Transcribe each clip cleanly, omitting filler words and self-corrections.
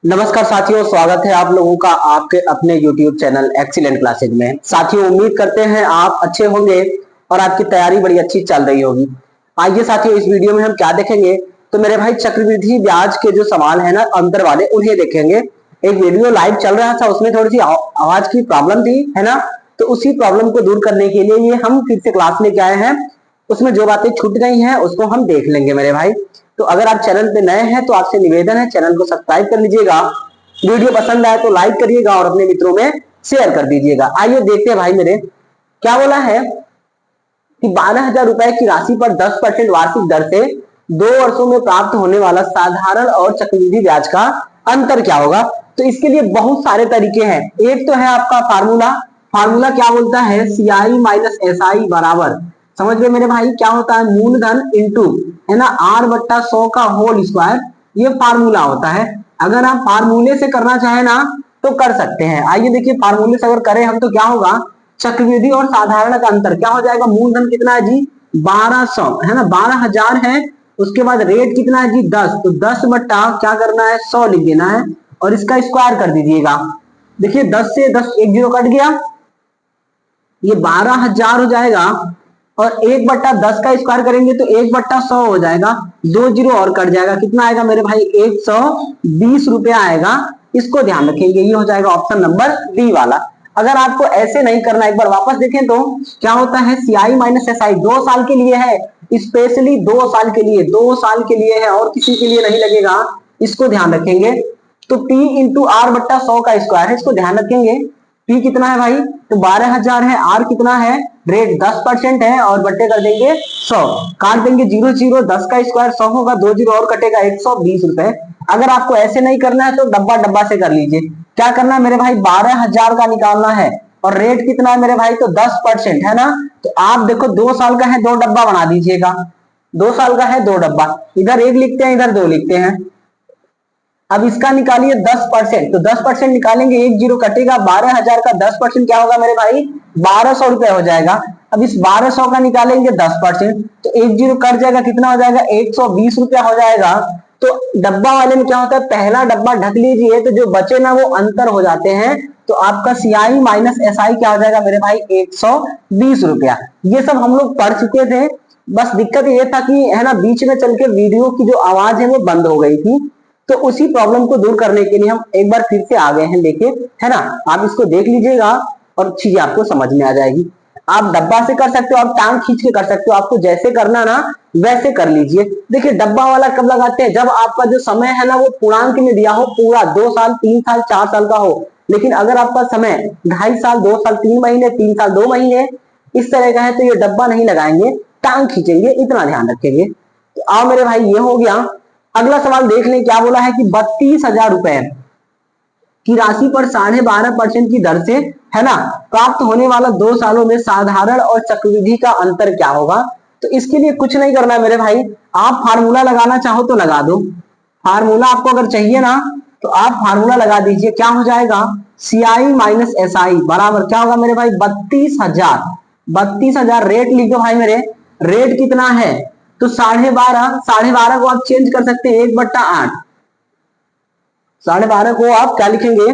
नमस्कार साथियों, स्वागत है आप लोगों का आपके अपने YouTube चैनल एक्सीलेंट क्लासेज में। साथियों, उम्मीद करते हैं आप अच्छे होंगे और आपकी तैयारी बड़ी अच्छी चल रही होगी। आइए साथियों, इस वीडियो में हम क्या देखेंगे तो मेरे भाई चक्रवृद्धि ब्याज के जो सवाल है ना अंतर वाले, उन्हें देखेंगे। एक वीडियो लाइव चल रहा था, उसमें थोड़ी सी आवाज की प्रॉब्लम थी, है ना। तो उसी प्रॉब्लम को दूर करने के लिए ये हम फिर से क्लास लेके आए हैं। उसमें जो बातें छूट गई हैं उसको हम देख लेंगे मेरे भाई। तो अगर आप चैनल पे नए हैं तो आपसे निवेदन है, चैनल को सब्सक्राइब कर लीजिएगा। वीडियो पसंद आए तो लाइक करिएगा और अपने मित्रों में शेयर कर दीजिएगा। आइए देखते हैं भाई मेरे क्या बोला है कि 12,000 रुपए की राशि पर 10% वार्षिक दर से 2 वर्षों में प्राप्त होने वाला साधारण और चक्रवृद्धि ब्याज का अंतर क्या होगा। तो इसके लिए बहुत सारे तरीके हैं। एक तो है आपका फार्मूला। फार्मूला क्या बोलता है, CI माइनस SI बराबर, समझ गए मेरे भाई, क्या होता है, मूलधन इंटू, है ना, R/100 का होल स्क्वायर। ये फार्मूला होता है। अगर आप फार्मूले से करना चाहे ना तो कर सकते हैं। आइए देखिए, फार्मूले से अगर करें हम तो क्या होगा, चक्रवृद्धि और साधारण का अंतर क्या हो जाएगा, मूलधन कितना है जी 1200, है ना, 12,000 है। उसके बाद रेट कितना है जी 10, तो 10 बट्टा क्या करना है 100 लिख देना है और इसका स्क्वायर कर दीजिएगा। देखिए 10 से 10 एक जीरो कट गया, ये 12,000 हो जाएगा। और 1/10 का स्क्वायर करेंगे तो 1/100 हो जाएगा। 2 जीरो और कट जाएगा, कितना आएगा मेरे भाई 120 रुपया आएगा। इसको ध्यान रखेंगे, ये हो जाएगा ऑप्शन नंबर डी वाला। अगर आपको ऐसे नहीं करना, एक बार वापस देखें तो क्या होता है, CI माइनस SI 2 साल के लिए है, स्पेशली 2 साल के लिए, 2 साल के लिए है और किसी के लिए नहीं लगेगा। इसको ध्यान रखेंगे। तो P इंटू R/100 का स्क्वायर है, इसको ध्यान रखेंगे। P कितना है भाई, तो 12,000 है। R कितना है, रेट 10% है और बट्टे कर देंगे 100, काट देंगे 0 0, 10 का स्क्वायर 100 होगा, 2 जीरो और कटेगा 120 रुपए। अगर आपको ऐसे नहीं करना है तो डब्बा डब्बा से कर लीजिए। क्या करना है मेरे भाई, 12,000 का निकालना है और रेट कितना है मेरे भाई, तो 10% है ना। तो आप देखो 2 साल का है, 2 डब्बा बना दीजिएगा। 2 साल का है 2 डब्बा, इधर 1 लिखते हैं इधर 2 लिखते हैं। अब इसका निकालिए 10%, तो 10% निकालेंगे, 1 जीरो कटेगा, 12,000 का 10% क्या होगा मेरे भाई, 1,200 रुपए हो जाएगा। अब इस 1,200 का निकालेंगे 10%, तो 1 जीरो कट जाएगा, कितना हो जाएगा 120 रुपया हो जाएगा। तो डब्बा वाले में क्या होता है, पहला डब्बा ढक लीजिए तो जो बचे ना वो अंतर हो जाते हैं। तो आपका CI माइनस SI क्या हो जाएगा मेरे भाई, 120 रुपया। ये सब हम लोग पढ़ चुके थे। बस दिक्कत ये था कि, है ना, बीच में चल के वीडियो की जो आवाज है वो बंद हो गई थी। तो उसी प्रॉब्लम को दूर करने के लिए हम एक बार फिर से आ गए हैं लेके, है ना। आप इसको देख लीजिएगा और चीजें आपको समझ में आ जाएगी। आप डब्बा से कर सकते हो, आप टांग खींच के कर सकते हो, आपको जैसे करना ना वैसे कर लीजिए। देखिए डब्बा वाला कब लगाते हैं, जब आपका जो समय है ना वो पूर्णांक में दिया हो, पूरा 2 साल 3 साल 4 साल का हो। लेकिन अगर आपका समय 2.5 साल 2 साल 3 महीने 3 साल 2 महीने इस तरह का है तो ये डब्बा नहीं लगाएंगे, टांग खींचेंगे, इतना ध्यान रखेंगे। तो आओ मेरे भाई, ये हो गया। अगला सवाल देख लें, क्या बोला है कि 32,000 रुपए की राशि पर 12.5% की दर से, है ना, प्राप्त होने वाला 2 सालों में साधारण और चक्रवृद्धि का अंतर क्या होगा। तो इसके लिए कुछ नहीं करना है मेरे भाई, आप फार्मूला लगाना चाहो तो लगा दो। फार्मूला आपको अगर चाहिए ना तो आप फार्मूला लगा दीजिए। क्या हो जाएगा, CI माइनस SI बराबर क्या होगा मेरे भाई, 32,000। 32,000 रेट लिख दो भाई मेरे, रेट कितना है, तो 12.5, 12.5 को आप चेंज कर सकते हैं 1/8। 12.5 को आप क्या लिखेंगे,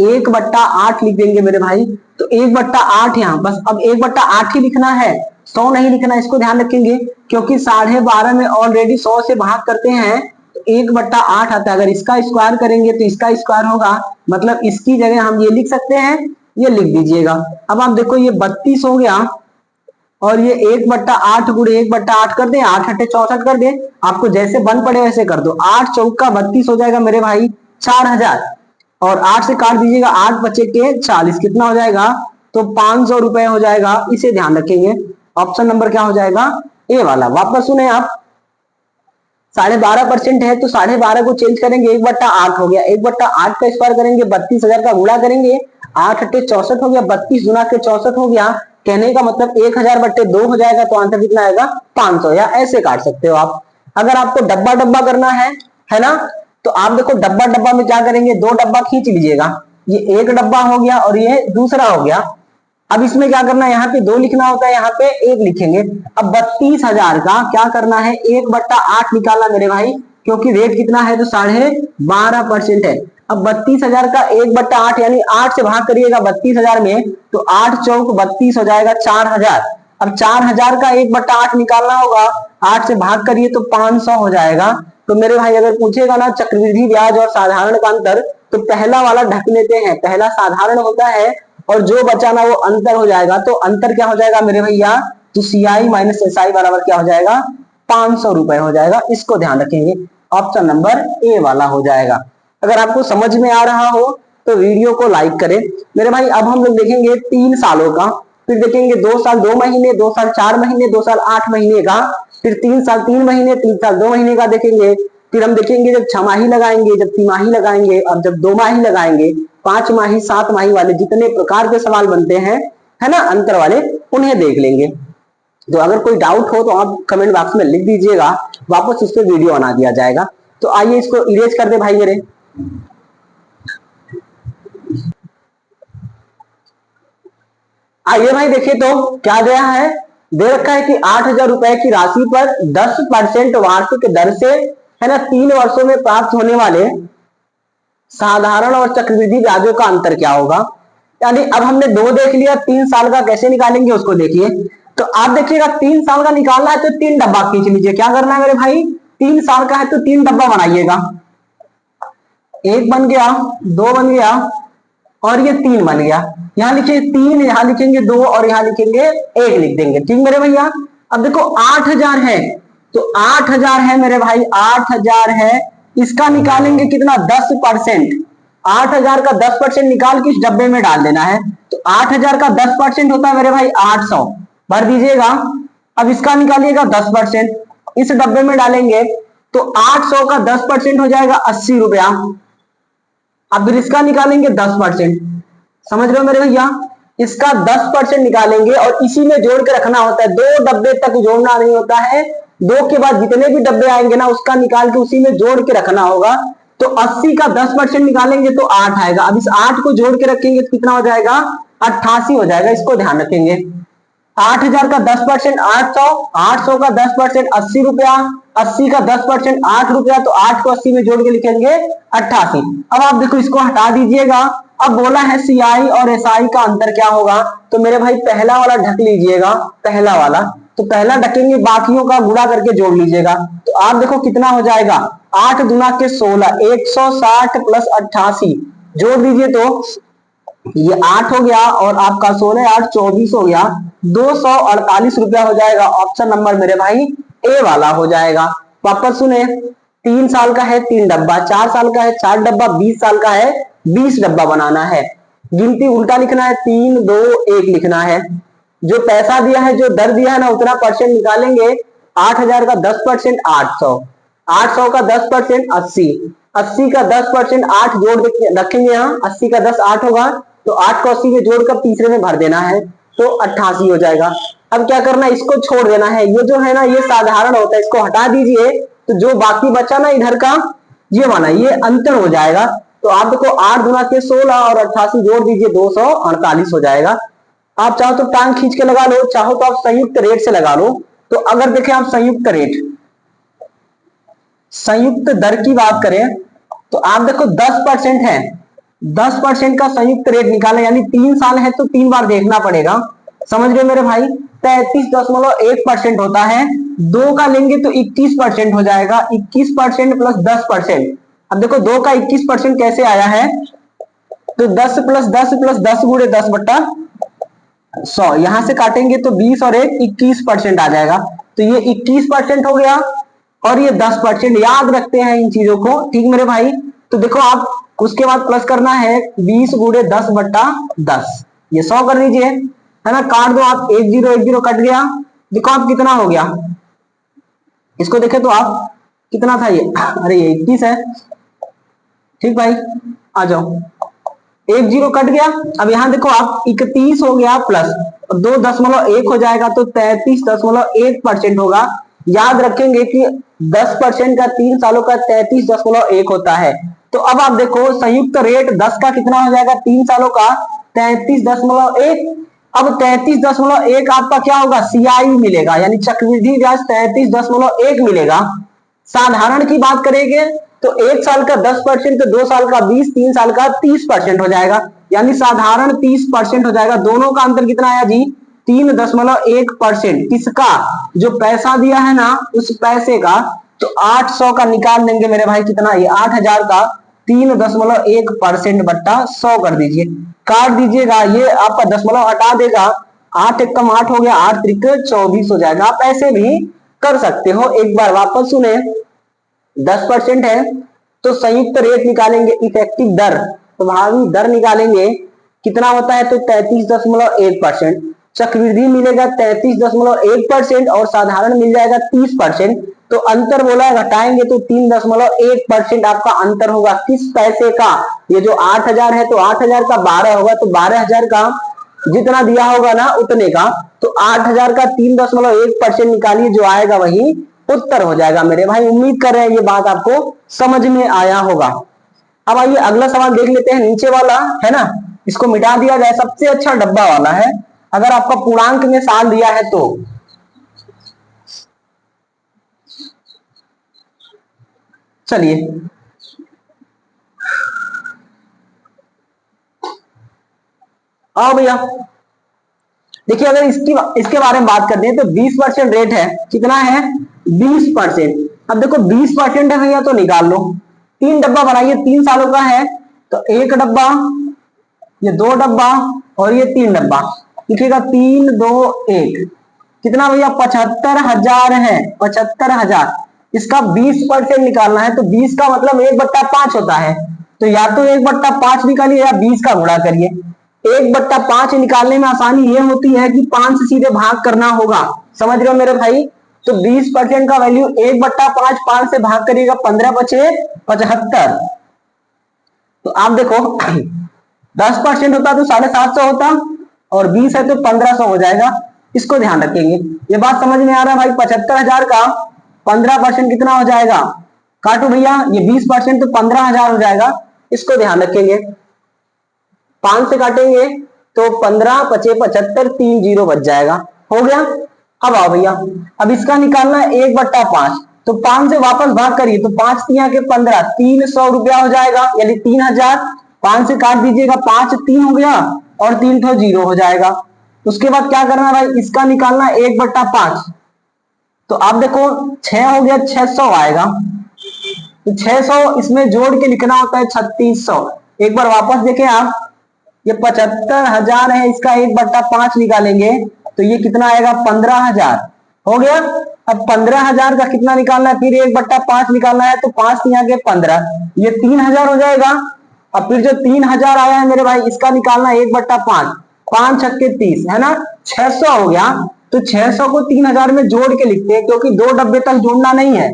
1/8 लिख देंगे मेरे भाई। तो 1/8 यहाँ बस, अब 1/8 ही लिखना है, 100 नहीं लिखना, इसको ध्यान रखेंगे। क्योंकि 12.5 में ऑलरेडी 100 से भाग करते हैं तो 1/8 आता है। अगर इसका स्क्वायर करेंगे तो इसका स्क्वायर होगा, मतलब इसकी जगह हम ये लिख सकते हैं, ये लिख दीजिएगा। अब आप देखो ये 32 हो गया और ये 1/8 गुणे 1/8 कर दे, 8 × 64 कर दे, आपको जैसे बन पड़े वैसे कर दो। 8 चौका 32 हो जाएगा मेरे भाई 4,000, और 8 से काट दीजिएगा, 8 बचे के 40, कितना हो जाएगा, तो 500 रुपए हो जाएगा। इसे ध्यान रखेंगे। ऑप्शन नंबर क्या हो जाएगा, ए वाला। वापस सुने आप, 12.5% है तो 12.5 को चेंज करेंगे, 1/8 हो गया, 1/8 का स्क्वायर करेंगे, 32,000 का गुणा करेंगे, 8 × 64 हो गया, 32 गुना के 64 हो गया। कहने का मतलब 1,000/2 हो जाएगा, तो आंसर कितना आएगा 500, या ऐसे काट सकते हो आप। अगर आपको डब्बा डब्बा करना है ना, तो आप देखो डब्बा डब्बा में क्या करेंगे, 2 डब्बा खींच लीजिएगा, ये एक डब्बा हो गया और ये दूसरा हो गया। अब इसमें क्या करना है, यहाँ पे 2 लिखना होता है, यहाँ पे 1 लिखेंगे। अब 32,000 का क्या करना है, 1/8 निकालना मेरे भाई, क्योंकि रेट कितना है तो 12.5% है। अब 32,000 का 1/8 यानी 8 से भाग करिएगा 32,000 में, तो 8 चौक 32 हो जाएगा 4,000। अब 4,000 का 1/8 निकालना होगा, 8 से भाग करिए तो 500 हो जाएगा। तो मेरे भाई अगर पूछेगा ना चक्रवृद्धि ब्याज और साधारण का अंतर, तो पहला वाला ढक लेते हैं, पहला साधारण होता है और जो बचा ना वो अंतर हो जाएगा। तो अंतर क्या हो जाएगा मेरे भैया, तो CI माइनस SI बराबर क्या हो जाएगा, 500 रुपए हो जाएगा। इसको ध्यान रखेंगे, ऑप्शन नंबर ए वाला हो जाएगा। अगर आपको समझ में आ रहा हो तो वीडियो को लाइक करें मेरे भाई। अब हम लोग देखेंगे 3 सालों का, फिर देखेंगे 2 साल 2 महीने, 2 साल 4 महीने, 2 साल 8 महीने का, फिर 3 साल 3 महीने, 3 साल 2 महीने का देखेंगे। फिर हम देखेंगे जब 6 माही लगाएंगे, जब तिमाही लगाएंगे और जब 2 माही लगाएंगे, 5 माही 7 माही वाले जितने प्रकार के सवाल बनते हैं, है ना, अंतर वाले, उन्हें देख लेंगे। तो अगर कोई डाउट हो तो आप कमेंट बॉक्स में लिख दीजिएगा, वापस इस पर वीडियो बना दिया जाएगा। तो आइए इसको इरेज कर दे भाई मेरे। आइए भाई देखिए तो क्या गया है, दे रखा है कि 8,000 रुपए की राशि पर 10% वार्षिक दर से, है ना, 3 वर्षों में प्राप्त होने वाले साधारण और चक्रवृद्धि ब्याजों का अंतर क्या होगा। यानी अब हमने 2 देख लिया, 3 साल का कैसे निकालेंगे उसको देखिए। तो आप देखिएगा 3 साल का निकालना है तो 3 डब्बा खींच लीजिए। क्या करना है मेरे भाई, 3 साल का है तो 3 डब्बा बनाइएगा। 1 बन गया, 2 बन गया और ये 3 बन गया। यहाँ लिखिए 3, यहाँ लिखेंगे 2 और यहाँ लिखेंगे 1 लिख देंगे। ठीक मेरे भैया। अब देखो 8,000 है तो 8,000 है मेरे भाई, 8,000 है, इसका निकालेंगे कितना, 10%। 8,000 का 10% निकाल के इस डब्बे में डाल देना है। तो 8,000 का 10% होता है मेरे भाई 800, भर दीजिएगा। अब इसका निकालिएगा 10%, इस डब्बे में डालेंगे तो 800 का 10% हो जाएगा 80 रुपया। अब फिर इसका निकालेंगे 10%, समझ रहे हो मेरे भैया, इसका 10% निकालेंगे और इसी में जोड़ के रखना होता है, 2 डब्बे तक जोड़ना नहीं होता है, 2 के बाद जितने भी डब्बे आएंगे ना उसका निकाल के उसी में जोड़ के रखना होगा। तो 80 का 10% निकालेंगे तो 8 आएगा। अब इस 8 को जोड़ के रखेंगे तो कितना हो जाएगा, 88 हो जाएगा। इसको ध्यान रखेंगे, 8,000 का 10% 800, 800 का 10% 80 रुपया, 80 का 10% 8 रुपया, तो 8 को 80 में जोड़ के लिखेंगे 88। अब आप देखो इसको हटा दीजिएगा। अब बोला है CI और SI का अंतर क्या होगा, तो मेरे भाई पहला वाला ढक लीजिएगा, पहला वाला, तो पहला ढकेंगे, बाकियों का गुणा करके जोड़ लीजिएगा। तो आप देखो कितना हो जाएगा, 8 दूना के 16, 160 प्लस 88 जोड़ दीजिए तो ये 8 हो गया और आपका 16 8 24 हो गया, 248 रुपया हो जाएगा। ऑप्शन नंबर मेरे भाई ए वाला हो जाएगा। वापस सुने, 3 साल का है 3 डब्बा, 4 साल का है 4 डब्बा, 20 साल का है 20 डब्बा बनाना है। गिनती उल्टा लिखना है, 3 2 1 लिखना है। जो पैसा दिया है, जो दर दिया है ना, उतना परसेंट निकालेंगे। 8,000 का 10% 800, 800 का 10% 80, 80 का 10% 8 जोड़ रखेंगे यहाँ, 80 का 10 8 होगा, तो 8 को 80 में जोड़कर तीसरे में भर देना है तो 88 हो जाएगा। अब क्या करना है, इसको छोड़ देना है, ये जो है ना ये साधारण होता है, इसको हटा दीजिए। तो जो बाकी बचा ना इधर का, ये वाला, ये अंतर हो जाएगा। तो आप देखो 8 गुना के 16 और 88 जोड़ दीजिए, 248 हो जाएगा। आप चाहो तो टांग खींच के लगा लो, चाहो तो आप संयुक्त रेट से लगा लो। तो अगर देखें आप संयुक्त रेट, संयुक्त दर की बात करें तो आप देखो 10% है, 10% का संयुक्त रेट निकालें, यानी 3 साल है तो 3 बार देखना पड़ेगा। समझ गए मेरे भाई, 33.1% होता है। 2 का लेंगे तो 21% हो जाएगा, 21% प्लस 10%। अब देखो 2 का 21% कैसे आया है, तो 10 प्लस 10 प्लस 10 गुणे 10/100, यहां से काटेंगे तो 20 और 1 21% आ जाएगा। तो ये 21% हो गया और ये 10%। याद रखते हैं इन चीजों को, ठीक मेरे भाई। तो देखो आप उसके बाद प्लस करना है, 20 गुणे 10/10, ये 100 कर दीजिए, है ना, काट दो आप, 1 0 1 0 कट गया। देखो आप कितना हो गया, इसको देखे तो आप कितना था ये, अरे ये 21 है। ठीक भाई, आ जाओ, 1 0 कट गया। अब यहां देखो आप 31 हो गया प्लस 2.1 हो जाएगा, तो 33.1% होगा। याद रखेंगे कि 10% का 3 सालों का 33.1 होता है। तो अब आप देखो संयुक्त रेट 10 का कितना हो जाएगा, 3 सालों का 33.1। अब 33.1 आपका क्या होगा, CI मिलेगा, यानी चक्रवृद्धि ब्याज 33.1 मिलेगा। साधारण की बात करेंगे तो 1 साल का 10%, 2 साल का 20, 3 साल का 30% हो जाएगा, यानी साधारण 30% हो जाएगा। दोनों का अंतर कितना आया जी? 3.1%। किसका? जो पैसा दिया है ना उस पैसे का। तो 800 का निकाल देंगे मेरे भाई, कितना? ये 8000 का 3.1% बट्टा 100 कर दीजिए, काट दीजिएगा, ये आपका दशमलव हटा देगा, 8 एकम 8 हो गया, 8 त्रिक 24 हो जाएगा। आप ऐसे भी कर सकते हो। एक बार वापस सुने, 10% है तो संयुक्त रेट निकालेंगे, इफेक्टिव दर, प्रभावी दर निकालेंगे, कितना होता है? तो 33.1%। चक्रवृद्धि मिलेगा 33.1% और साधारण मिल जाएगा 30%। तो अंतर बोला है, घटाएंगे तो 3.1% आपका अंतर होगा। किस पैसे का? ये जो 8000 है तो 8000 का 12 होगा, तो 12000 का जितना दिया होगा ना उतने का, तो 8000 का 3.1% निकालिए, जो आएगा वही उत्तर हो जाएगा मेरे भाई। उम्मीद कर रहे हैं ये बात आपको समझ में आया होगा। अब आइए अगला सवाल देख लेते हैं, नीचे वाला है ना, इसको मिटा दिया जाए, सबसे अच्छा डब्बा वाला है, अगर आपका पूर्णांक में साल दिया है तो। चलिए आओ भैया, देखिए अगर इसके बारे में बात करते हैं तो 20% रेट है, कितना है? 20%। अब देखो 20% है भैया तो निकाल लो, 3 डब्बा बनाइए, 3 सालों का है तो 1 डब्बा, ये 2 डब्बा और ये 3 डब्बा, लिखिएगा 3 2 1, कितना भैया? 75,000 है, 75,000। इसका 20% निकालना है तो 20 का मतलब 1/5 होता है, तो या तो 1/5 निकालिए या 20 का गुणा करिए। 1/5 निकालने में आसानी ये होती है कि 5 से सीधे भाग करना होगा, समझ रहे हो मेरे भाई? तो 20% का वैल्यू 1/5, 5 से भाग करिएगा, 15 बचे 75। तो आप देखो 10% होता तो 750 होता और 20 है तो 1500 हो जाएगा। इसको ध्यान रखेंगे, ये बात समझ में आ रहा है भाई? 75,000 का 15% कितना हो जाएगा? काटो भैया, ये 20% तो 15,000 हो जाएगा, इसको ध्यान रखेंगे। 5 से काटेंगे तो 15 पचे 75, 3 जीरो बच जाएगा, हो गया। अब आओ भैया, अब इसका निकालना है 1/5, तो 5 से वापस भाग करिए तो 5 तिया के 15, 300 रुपया हो जाएगा, यानी 3000। 5 से काट दीजिएगा, 5 3 हो गया और 3 तो जीरो हो जाएगा। उसके बाद क्या करना है भाई? इसका निकालना 1/5, तो आप देखो 6 हो गया, 600 आएगा, तो 600 इसमें जोड़ के लिखना होता है 3600। एक बार वापस देखें आप, ये 75,000 है, इसका 1/5 निकालेंगे तो ये कितना आएगा? 15,000 हो गया। अब 15,000 का कितना निकालना है? फिर 1/5 निकालना है, तो 5 यहाँ के 15, ये 3,000 हो जाएगा। अब फिर जो 3,000 आया है मेरे भाई, इसका निकालना 1/5, 5 छक्के 30 है ना, 600 हो गया। तो 600 को 3,000 में जोड़ के लिखते हैं, क्योंकि 2 डब्बे तक जोड़ना नहीं है,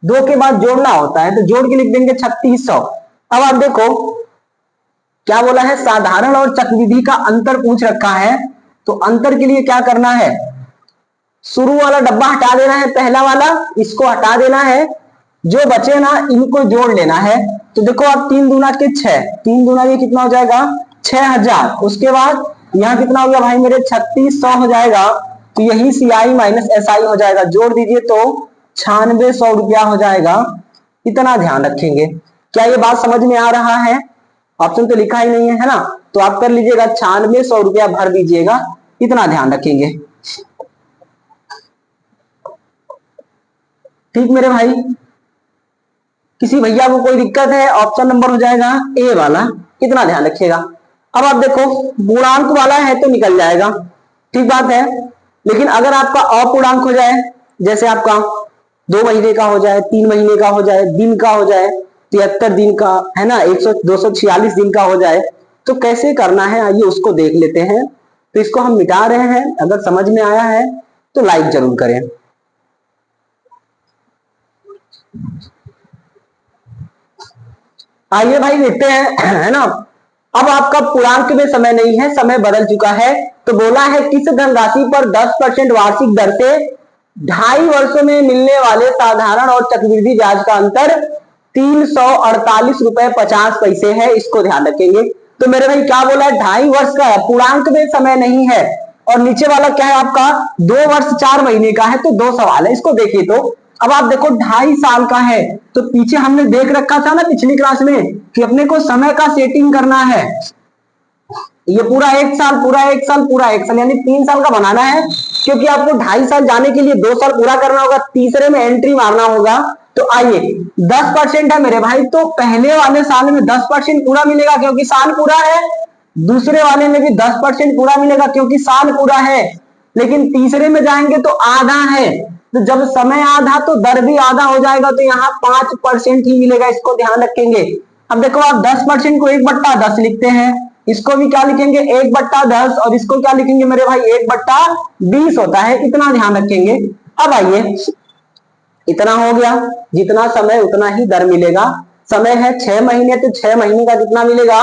2 के बाद जोड़ना होता है, तो जोड़ के लिख देंगे 3600। अब आप देखो क्या बोला है? साधारण और चक्रवृद्धि का अंतर पूछ रखा है, तो अंतर के लिए क्या करना है? शुरू वाला डब्बा हटा देना है, पहला वाला इसको हटा देना है, जो बचे ना इनको जोड़ लेना है। तो देखो आप 3 दूना के 6, 3 दूना ये कितना हो जाएगा? 6000। उसके बाद यहाँ कितना हो गया भाई मेरे? 3600 हो जाएगा, तो यही CI माइनस SI हो जाएगा, जोड़ दीजिए तो 9600 रुपया हो जाएगा। इतना ध्यान रखेंगे। क्या ये बात समझ में आ रहा है? ऑप्शन तो लिखा ही नहीं है, है ना, तो आप कर लीजिएगा 9600 रुपया भर दीजिएगा, इतना ध्यान रखेंगे। ठीक मेरे भाई, किसी भैया को कोई दिक्कत है? ऑप्शन नंबर हो जाएगा ए वाला, इतना ध्यान रखिएगा। अब आप देखो पूर्णांक वाला है तो निकल जाएगा, ठीक बात है, लेकिन अगर आपका अपूर्णांक हो जाए, जैसे आपका 2 महीने का हो जाए, 3 महीने का हो जाए, दिन का हो जाए, 73 दिन का है ना, 246 दिन का हो जाए, तो कैसे करना है आइए उसको देख लेते हैं। तो इसको हम मिटा रहे हैं, अगर समझ में आया है तो लाइक जरूर करें। आइए भाई देखते हैं, है ना। अब आपका पूर्णांक में समय नहीं है, समय बदल चुका है, तो बोला है किस धनराशि पर 10% वार्षिक दर से 2.5 वर्षों में मिलने वाले साधारण और चक्रवृद्धि ब्याज का अंतर 348 रुपए 50 पैसे है, इसको ध्यान रखेंगे। तो मेरे भाई क्या बोला है? 2.5 वर्ष का है, पूर्णांक में समय नहीं है, और नीचे वाला क्या है आपका? 2 वर्ष 4 महीने का है, तो 2 सवाल है, इसको देखिए। तो अब आप देखो 2.5 साल का है, तो पीछे हमने देख रखा था ना पिछली क्लास में कि अपने को समय का सेटिंग करना है। ये पूरा 1 साल, पूरा 1 साल, पूरा 1 साल, यानी 3 साल का बनाना है, क्योंकि आपको 2.5 साल जाने के लिए 2 साल पूरा करना होगा, तीसरे में एंट्री मारना होगा। तो आइए 10% है मेरे भाई, तो पहले वाले साल में 10% पूरा मिलेगा क्योंकि साल पूरा है, दूसरे वाले में भी 10% पूरा मिलेगा क्योंकि साल पूरा है, लेकिन तीसरे में जाएंगे तो आधा है। तो जब समय आधा तो दर भी आधा हो जाएगा, तो यहाँ 5% ही मिलेगा, इसको ध्यान रखेंगे। अब देखो आप 10% को 1/10 लिखते हैं, इसको भी क्या लिखेंगे 1/10, और इसको क्या लिखेंगे मेरे भाई 1/20 होता है, इतना ध्यान रखेंगे। अब आइए, इतना हो गया, जितना समय उतना ही दर मिलेगा। समय है 6 महीने, तो 6 महीने का कितना मिलेगा,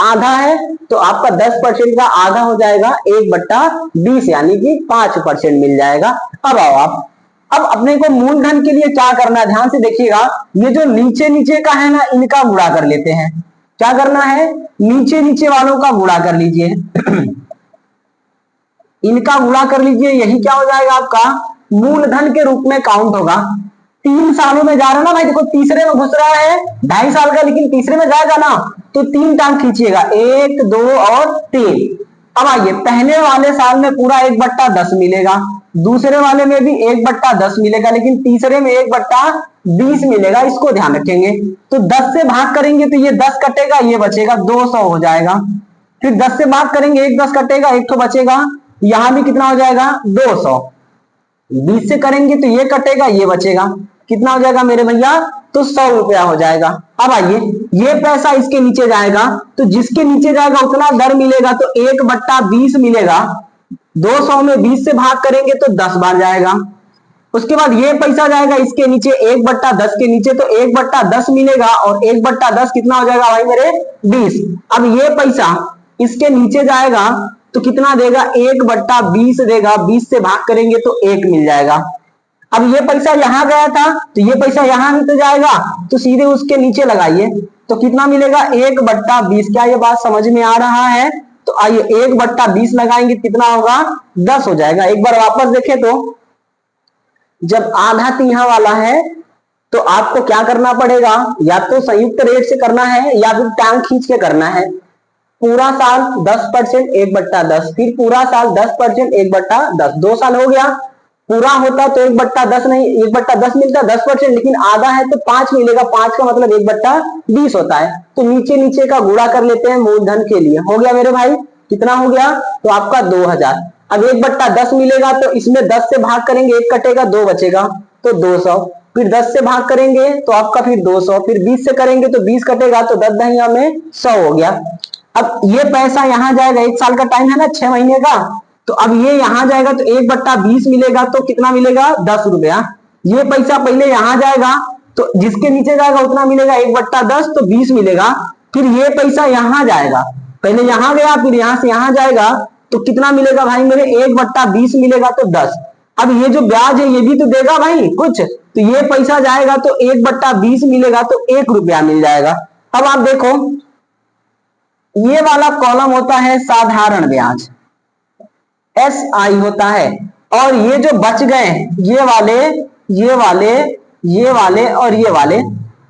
आधा है, तो आपका 10% का आधा हो जाएगा 1/20, यानी कि 5% मिल जाएगा। अब आओ आप, अब अपने को मूलधन के लिए क्या करना है, ध्यान से देखिएगा। ये जो नीचे नीचे का है ना, इनका गुणा कर लेते हैं। क्या करना है, नीचे नीचे वालों का गुणा कर लीजिए इनका गुणा कर लीजिए, यही क्या हो जाएगा आपका मूलधन के रूप में काउंट होगा। 3 सालों में जा रहा है ना भाई, देखो तीसरे में घुस रहा है 2.5 साल का, लेकिन तीसरे में जाएगा ना, तो 3 टांग खींचिएगा, 1, 2 और 3। अब आइए, पहले वाले साल में पूरा 1/10 मिलेगा, दूसरे वाले में भी 1/10 मिलेगा, लेकिन तीसरे में 1/20 मिलेगा, इसको ध्यान रखेंगे। तो 10 से भाग करेंगे तो ये 10 कटेगा, ये बचेगा 200 हो जाएगा। फिर 10 से भाग करेंगे, 1 10 कटेगा, 1 तो बचेगा, यहां भी कितना हो जाएगा 200। 20 से करेंगे तो ये कटेगा, ये बचेगा, कितना हो जाएगा मेरे भैया, तो 100 रुपया हो जाएगा। अब आइए, ये पैसा इसके नीचे जाएगा, तो जिसके नीचे जाएगा उतना दर मिलेगा, तो 1/20 मिलेगा। 200 में 20 से भाग करेंगे तो 10 बार जाएगा। उसके बाद ये पैसा जाएगा इसके नीचे 1/10 के नीचे, तो 1/10 मिलेगा, और 1/10 कितना हो जाएगा भाई मेरे 20। अब ये पैसा इसके नीचे जाएगा तो कितना देगा 1/20 देगा, 20 से भाग करेंगे तो 1 मिल जाएगा। अब ये पैसा यहां गया था, तो ये पैसा यहां भी तो जाएगा, तो सीधे उसके नीचे लगाइए, तो कितना मिलेगा 1/20। क्या ये बात समझ में आ रहा है? तो आइए 1/20 लगाएंगे, कितना होगा 10 हो जाएगा। एक बार वापस देखें तो जब आधा तिहा वाला है तो आपको क्या करना पड़ेगा, या तो संयुक्त रेट से करना है या फिर टांग खींच के करना है। पूरा साल 10% 1/10, फिर पूरा साल 10% 1/10, 2 साल हो गया। पूरा होता तो 1/10 नहीं, 1/10 मिलता 10%, लेकिन आधा है तो 5 मिलेगा, 5 का मतलब 1/20 होता है। तो नीचे नीचे का गुणा कर लेते हैं मूलधन के लिए। हो गया मेरे भाई, कितना हो गया, तो आपका 2000। अब 1/10 मिलेगा, तो इसमें 10 से भाग करेंगे, 1 कटेगा, 2 बचेगा, तो 200। फिर 10 से भाग करेंगे तो आपका फिर 200, फिर 20 से करेंगे तो 20 कटेगा, तो 10 दहिया में 100 हो गया। अब ये पैसा यहां जाएगा, 1 साल का टाइम है ना, 6 महीने का, तो अब ये यहां जाएगा तो 1/20 मिलेगा, तो कितना मिलेगा 10 रुपया। ये पैसा पहले यहां जाएगा, तो जिसके नीचे जाएगा उतना मिलेगा 1/10, तो 20 मिलेगा। फिर ये पैसा यहां जाएगा, पहले यहां गया, फिर यहां से यहां जाएगा, तो कितना मिलेगा भाई मेरे 1/20 मिलेगा, तो 10। अब ये जो ब्याज है ये भी तो देगा भाई कुछ, तो ये पैसा जाएगा तो 1/20 मिलेगा, तो 1 रुपया मिल जाएगा। अब आप देखो, ये वाला कॉलम होता है साधारण ब्याज, SI होता है, और ये जो बच गए ये वाले, ये वाले, ये वाले और ये वाले,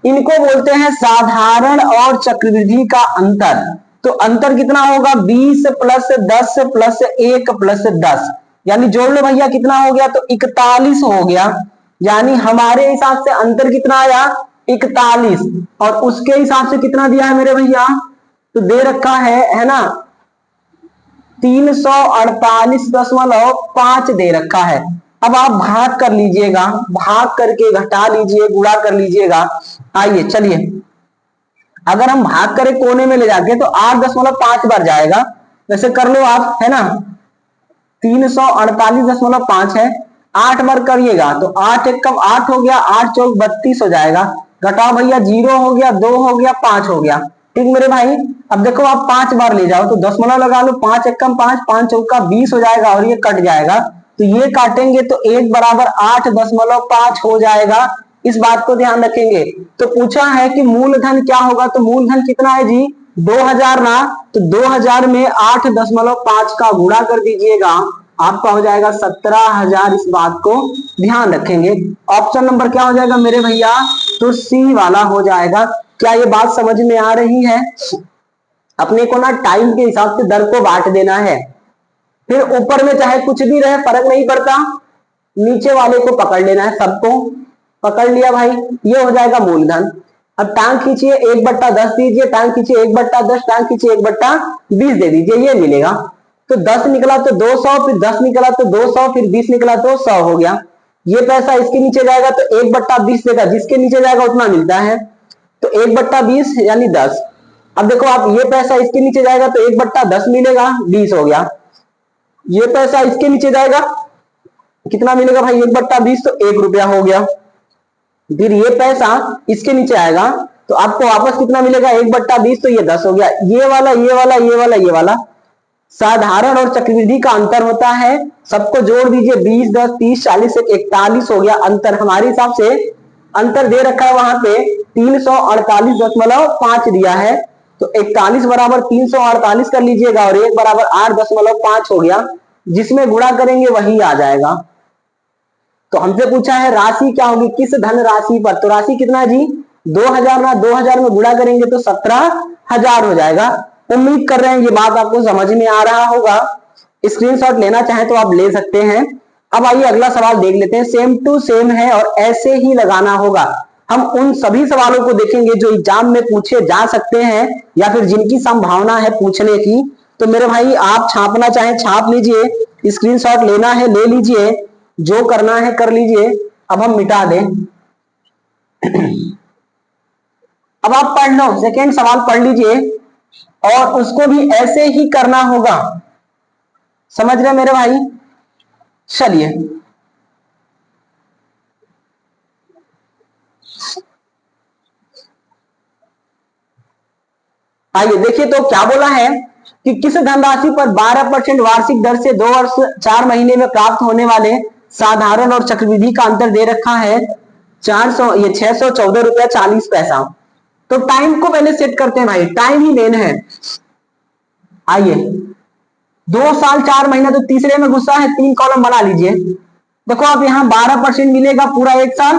इनको बोलते हैं साधारण और चक्रवृद्धि का अंतर। तो अंतर कितना होगा 20 + 10 + 1 + 10, यानी जोड़ लो भैया, कितना हो गया, तो 41 हो गया। यानी हमारे हिसाब से अंतर कितना आया 41, और उसके हिसाब से कितना दिया है मेरे भैया, तो दे रखा है ना 348.5 दे रखा है। अब आप भाग कर लीजिएगा, भाग करके घटा लीजिए, गुणा कर लीजिएगा। आइए चलिए, अगर हम भाग करें कोने में ले जाके तो 8.5 बार जाएगा, वैसे कर लो आप, है ना 348.5 है, 8 बार करिएगा तो 8 एक कम 8 हो गया, 8 चौक 32 हो जाएगा। घटाओ भैया, 0 हो गया, 2 हो गया, 5 हो गया, ठीक मेरे भाई। अब देखो आप 5 बार ले जाओ तो दशमलव लगा लो, 5 एक कम 5, 5 चौका 20 हो जाएगा, और ये कट जाएगा, तो ये काटेंगे तो 1 = 8.5 हो जाएगा। इस बात को ध्यान रखेंगे। तो पूछा है कि मूलधन क्या होगा, तो मूलधन कितना है जी 2000 ना, तो 2000 में 8.5 का गुणा कर दीजिएगा, आपका हो जाएगा 17,000। इस बात को ध्यान रखेंगे। ऑप्शन नंबर क्या हो जाएगा मेरे भैया, तो सी वाला हो जाएगा। क्या ये बात समझ में आ रही है? अपने को ना टाइम के हिसाब से दर को बांट देना है, फिर ऊपर में चाहे कुछ भी रहे फर्क नहीं पड़ता, नीचे वाले को पकड़ लेना है। सबको पकड़ लिया भाई, ये हो जाएगा मूलधन। अब टांग खींचिए, 1/10 दीजिए, टांग खींचिए 1/10, टांग खींचिए 1/20 दे दीजिए, ये मिलेगा। तो 10 निकला तो 200, फिर 10 निकला तो 200, फिर 20 निकला तो 100 हो गया। ये पैसा इसके नीचे जाएगा तो 1/20 देगा, जिसके नीचे जाएगा उतना मिलता है, तो 1/20 यानी 10। अब देखो आप, ये पैसा इसके नीचे जाएगा तो 1/10 मिलेगा, 20 हो गया। ये पैसा इसके नीचे जाएगा, कितना मिलेगा भाई 1/20, तो 1 रुपया हो गया। फिर ये पैसा इसके नीचे आएगा तो आपको वापस कितना मिलेगा 1/20, तो ये 10 हो गया। ये वाला, ये वाला, ये वाला, ये वाला साधारण और चक्रवृद्धि का अंतर होता है, सबको जोड़ दीजिए, 20, 10, 30, 40 से 41 हो गया अंतर। हमारे हिसाब से अंतर दे रखा है वहां पे 348.5 दिया है, तो 41 बराबर 348 कर लीजिएगा और 1 बराबर 8.5 हो गया, जिसमें गुणा करेंगे वही आ जाएगा। तो हमसे पूछा है राशि क्या होगी किस धन राशि पर, तो राशि कितना है जी 2000 ना, 2000 में गुणा करेंगे तो 17,000 हो जाएगा। उम्मीद कर रहे हैं ये बात आपको समझ में आ रहा होगा। स्क्रीनशॉट लेना चाहें तो आप ले सकते हैं। अब आइए अगला सवाल देख लेते हैं, सेम टू सेम है और ऐसे ही लगाना होगा। हम उन सभी सवालों को देखेंगे जो एग्जाम में पूछे जा सकते हैं या फिर जिनकी संभावना है पूछने की। तो मेरे भाई आप छापना चाहें छाप लीजिए, स्क्रीनशॉट लेना है ले लीजिए, जो करना है कर लीजिए। अब हम मिटा दें। अब आप पढ़ लो, सेकेंड सवाल पढ़ लीजिए और उसको भी ऐसे ही करना होगा, समझ रहे मेरे भाई? चलिए आइए देखिए, तो क्या बोला है कि किस धनराशि पर 12% वार्षिक दर से 2 वर्ष 4 महीने में प्राप्त होने वाले साधारण और चक्रवृद्धि का अंतर दे रखा है 614.40 रुपया। तो टाइम को पहले सेट करते हैं भाई, टाइम ही मेन है। आइए 2 साल 4 महीना, तो तीसरे में गुस्सा है, 3 कॉलम बना लीजिए। देखो आप यहाँ 12% मिलेगा पूरा 1 साल,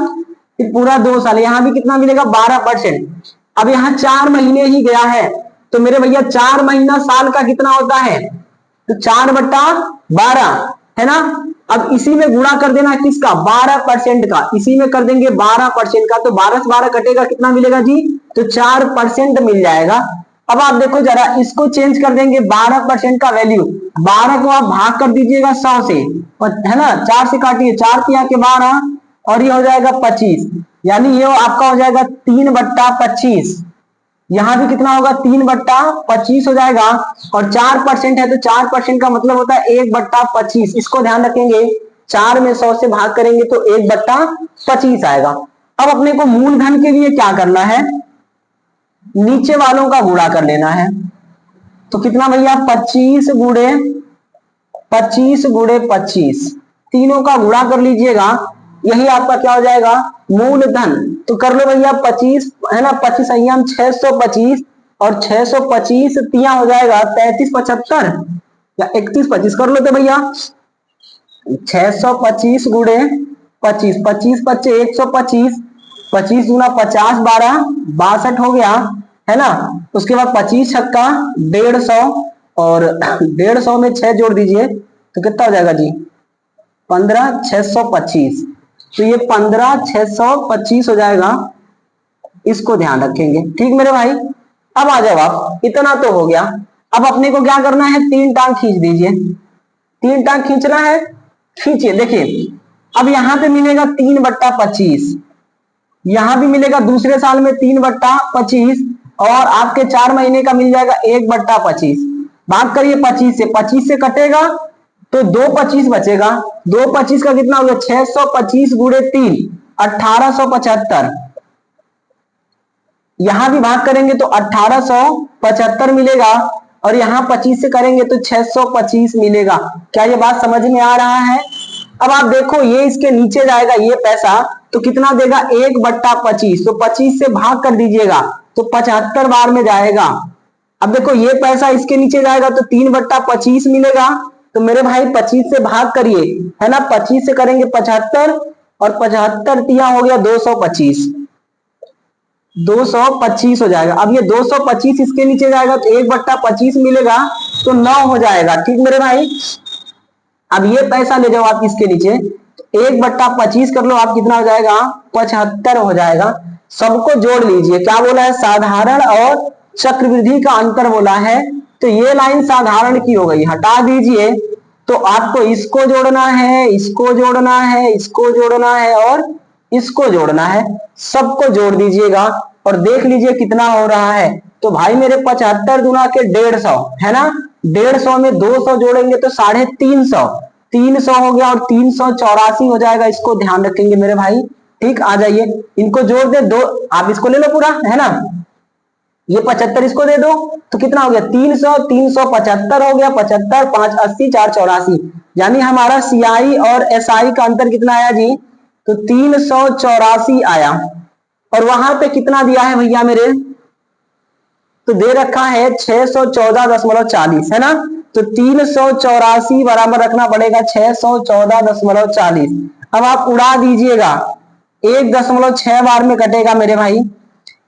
फिर पूरा 2 साल, यहाँ भी कितना मिलेगा 12%। अब यहाँ 4 महीने ही गया है, तो मेरे भैया 4 महीना साल का कितना होता है, तो 4/12 है ना। अब इसी में गुणा कर देना किसका 12% का, इसी में कर देंगे 12% का, तो 12 से 12 कटेगा कितना मिलेगा जी, तो 4% मिल जाएगा। अब आप देखो जरा, इसको चेंज कर देंगे 12% का वैल्यू, 12 को आप भाग कर दीजिएगा 100 से, है ना, 4 से काटिए, 4 तिया के 12 और ये हो जाएगा 25, यानी ये आपका हो जाएगा 3/25। यहां भी कितना होगा 3/25 हो जाएगा, और 4% है तो 4% का मतलब होता है 1/25। इसको ध्यान रखेंगे, 4 में 100 से भाग करेंगे तो 1/25 आएगा। अब अपने को मूलधन के लिए क्या करना है, नीचे वालों का गुणा कर लेना है। तो कितना भैया 25 गुणे 25, तीनों का गुणा कर लीजिएगा, यही आपका क्या हो जाएगा मूलधन। तो कर लो भैया 25 है ना, 25 अय्याम 625 और 625 तिया हो जाएगा 3375 या 3125 कर लो तो भैया 625 गुणे 25, 25 25 125, 25 गुना 50 12 62 हो गया है ना। उसके बाद 25 छक्का 150 और 150 में 6 जोड़ दीजिए तो कितना हो जाएगा जी 15,625। तो ये 15,625 हो जाएगा, इसको ध्यान रखेंगे। ठीक मेरे भाई, अब आ जाओ आप, इतना तो हो गया। अब अपने को क्या करना है, 3 टांग खींच दीजिए, 3 टांग खींचना है, खींचिए। देखिए अब यहां पे मिलेगा 3/25, यहां भी मिलेगा दूसरे साल में 3/25 और आपके 4 महीने का मिल जाएगा 1/25। भाग करिए 25 से, 25 से कटेगा तो 2/25 बचेगा, 2/25 का कितना हो गया 625 गुणे 3 1875। यहां भी भाग करेंगे तो 1875 मिलेगा और यहां 25 से करेंगे तो 625 मिलेगा। क्या ये बात समझ में आ रहा है? अब आप देखो ये इसके नीचे जाएगा ये पैसा, तो कितना देगा 1/25, तो 25 से भाग कर दीजिएगा तो 75 बार में जाएगा। अब देखो ये पैसा इसके नीचे जाएगा तो 3/25 मिलेगा, तो मेरे भाई 25 से भाग करिए, है ना, 25 से करेंगे 75 और 75 तिया हो गया 225, 225 हो जाएगा। अब ये 225 इसके नीचे जाएगा तो 1/25 मिलेगा तो 9 हो जाएगा। ठीक मेरे भाई, अब ये पैसा ले जाओ आप इसके नीचे, 1/25 कर लो आप, कितना हो जाएगा 75 हो जाएगा। सबको जोड़ लीजिए, क्या बोला है, साधारण और चक्रवृद्धि का अंतर बोला है, तो ये लाइन साधारण की हो गई, हटा दीजिए। तो आपको इसको जोड़ना है, इसको जोड़ना है, इसको जोड़ना है और इसको जोड़ना है, सबको जोड़ दीजिएगा और देख लीजिए कितना हो रहा है। तो भाई मेरे 75 गुना के 150 है ना, 150 में 200 जोड़ेंगे तो 350, 300 हो गया और 384 हो जाएगा, इसको ध्यान रखेंगे मेरे भाई। ठीक, आ जाइए, इनको जोड़ दे दो, आप इसको ले लो पूरा, है ना, ये 75 इसको दे दो तो कितना हो गया 300, 375 हो गया, 75 5 80 4 84, यानी हमारा सीआई और एसआई का अंतर कितना आया जी, तो 384 आया। और वहां पे कितना दिया है भैया मेरे, तो दे रखा है 614.40, है ना, तो 384 बराबर रखना पड़ेगा 614.40। अब आप उड़ा दीजिएगा, 1.6 बार में कटेगा मेरे भाई,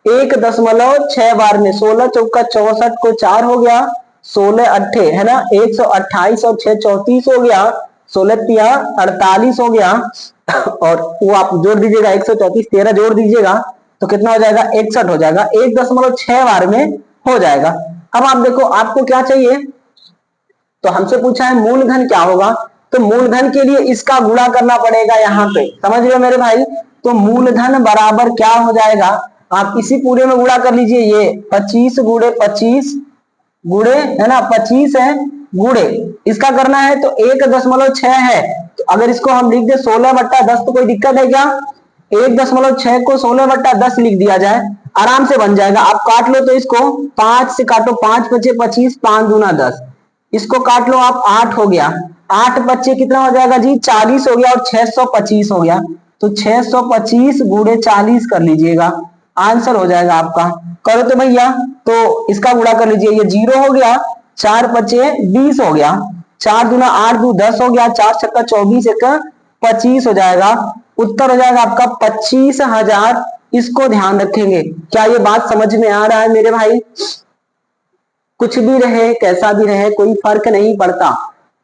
1.6 बार में, 16 चौका 64 को 4 हो गया, 16 अट्ठे, है ना, 128 और 6 34 हो गया, 16 तिया 48 हो गया और वो आप जोड़ दीजिएगा 134, 13 जोड़ दीजिएगा तो कितना हो जाएगा 61 हो जाएगा, 1.6 बार में हो जाएगा। अब आप देखो आपको क्या चाहिए, तो हमसे पूछा है मूलधन क्या होगा, तो मूलधन के लिए इसका गुणा करना पड़ेगा यहाँ पे, समझ रहे हो मेरे भाई। तो मूलधन बराबर क्या हो जाएगा, आप इसी पूरे में गुणा कर लीजिए, ये 25 गुणे 25 गुणे, है ना, 25 है गुणे इसका करना है तो 1.6 है, तो अगर इसको हम लिख दे 16/10 तो कोई दिक्कत है क्या, 1.6 को 16/10 लिख दिया जाए, आराम से बन जाएगा। आप काट लो तो इसको 5 से काटो, 5 बचे 25, 5 दूना 10, इसको काट लो आप 8 हो गया, 8 बच्चे कितना हो जाएगा जी 40 हो गया और 625 हो गया, तो 625 गुणे 40 कर लीजिएगा, आंसर हो जाएगा आपका। करो तो भैया, तो इसका गुणा कर लीजिए, ये 0 हो गया, 4 बचे 20 हो गया, 4 दूना 8 दू 10 हो गया, 4 छक्का 24 1 25 हो जाएगा, उत्तर हो जाएगा आपका 25,000। इसको ध्यान रखेंगे। क्या ये बात समझ में आ रहा है मेरे भाई, कुछ भी रहे कैसा भी रहे कोई फर्क नहीं पड़ता,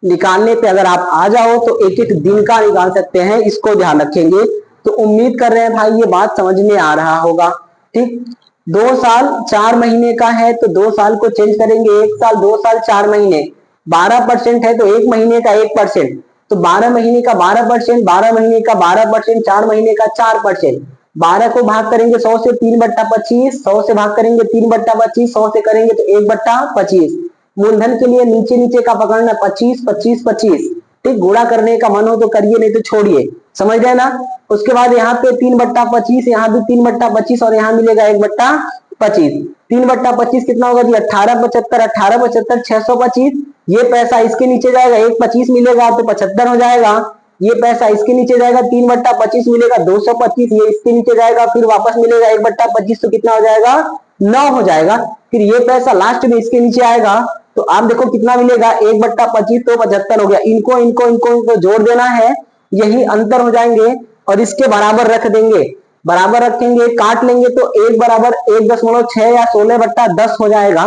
निकालने पे अगर आप आ जाओ तो एक एक दिन का निकाल सकते हैं, इसको ध्यान रखेंगे। तो उम्मीद कर रहे हैं भाई ये बात समझ में आ रहा होगा। ठीक, 2 साल 4 महीने का है तो 2 साल को चेंज करेंगे, 1 साल 2 साल 4 महीने, 12% है तो 1 महीने का 1%, तो 12 महीने का 12%, 12 महीने का 12%, 4 महीने का 4%, 12 को भाग करेंगे 100 से 3/25, 100 से भाग करेंगे 3/25, 100 से करेंगे तो 1/25। मूलधन के लिए नीचे नीचे का पकड़ना 25 25 25। ठीक, गुणा करने का मन हो तो करिए, नहीं तो छोड़िए, समझ रहे ना। उसके बाद यहाँ पे 3/25, यहाँ भी 3/25 और यहाँ मिलेगा 1/25। 3/25 कितना होगा जी 18/75, 18/75 625, ये पैसा इसके नीचे जाएगा 1/25 मिलेगा तो 75 हो जाएगा, ये पैसा इसके नीचे जाएगा 3/25 मिलेगा 225, ये इसके नीचे जाएगा फिर वापस मिलेगा 1/25 तो कितना हो जाएगा 9 हो जाएगा, फिर ये पैसा लास्ट में इसके नीचे आएगा तो आप देखो कितना मिलेगा 1/25 तो 75 हो गया, इनको इनको इनको इनको जोड़ देना है, यही अंतर हो जाएंगे और इसके बराबर रख देंगे, बराबर रखेंगे काट लेंगे तो 1 बराबर 1.6 या 16/10 हो जाएगा।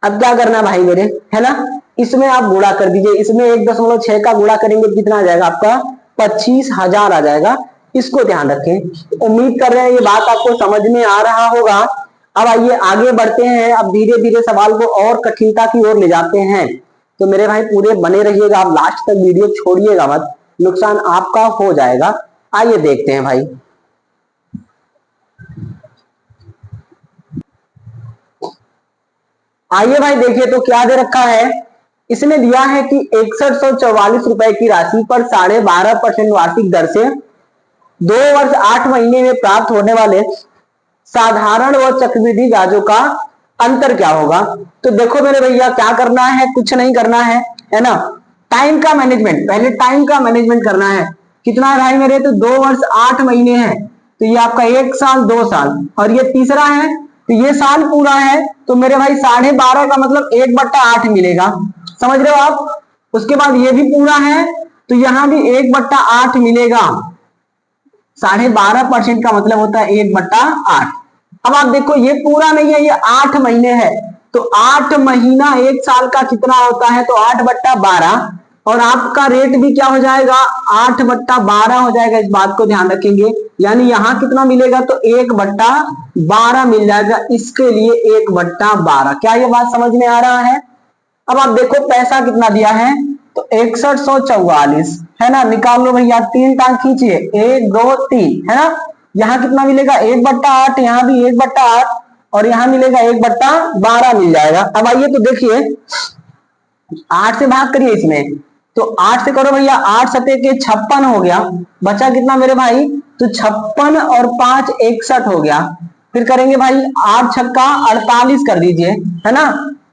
अब क्या करना भाई मेरे, है ना, इसमें आप गुणा कर दीजिए, इसमें 1.6 का गुणा करेंगे तो कितना आ जाएगा आपका 25,000 आ जाएगा, इसको ध्यान रखें। उम्मीद कर रहे हैं ये बात आपको समझ में आ रहा होगा। अब आइए आगे बढ़ते हैं, अब धीरे धीरे सवाल को और कठिनता की ओर ले जाते हैं, तो मेरे भाई पूरे बने रहिएगा, आप लास्ट तक वीडियो छोड़िएगा मत, नुकसान आपका हो जाएगा। आइए देखते हैं भाई, आइए भाई देखिए तो क्या दे रखा है, इसने दिया है कि 6144 रुपए की राशि पर 12.5% वार्षिक दर से 2 वर्ष 8 महीने में प्राप्त होने वाले साधारण व चक्रवृद्धि ब्याजों का अंतर क्या होगा। तो देखो मेरे भैया क्या करना है, कुछ नहीं करना है ना, टाइम का मैनेजमेंट, पहले टाइम का मैनेजमेंट करना है। कितना है भाई मेरे, तो 2 वर्ष 8 महीने है तो ये आपका 1 साल 2 साल और ये तीसरा है तो ये साल पूरा है, तो मेरे भाई 12.5 का मतलब 1/8 मिलेगा, समझ रहे हो आप। उसके बाद ये भी पूरा है तो यहाँ भी 1/8 मिलेगा। 12.5% का मतलब होता है 1/8। अब आप देखो ये पूरा नहीं है, ये 8 महीने है, तो 8 महीना 1 साल का कितना होता है, तो 8/12। और आपका रेट भी क्या हो जाएगा, 8/12 हो जाएगा। इस बात को ध्यान रखेंगे, यानी यहाँ कितना मिलेगा, तो 1/12 मिल जाएगा। इसके लिए 1/12। क्या ये बात समझ में आ रहा है? अब आप देखो पैसा कितना दिया है, तो 6144 है ना। निकाल लो भैया, 3 टांग खींचिए, 1 2 3 है ना। यहाँ कितना मिलेगा, 1/8, यहाँ भी 1/8, और यहाँ मिलेगा 1/12 मिल जाएगा। अब आइए तो देखिए, 8 से भाग करिए इसमें, तो 8 से करो भैया, 8 सते के 56 हो गया। बचा कितना मेरे भाई, तो 56 और 5 61 हो गया। फिर करेंगे भाई 8 छक्का 48 कर दीजिए, है ना।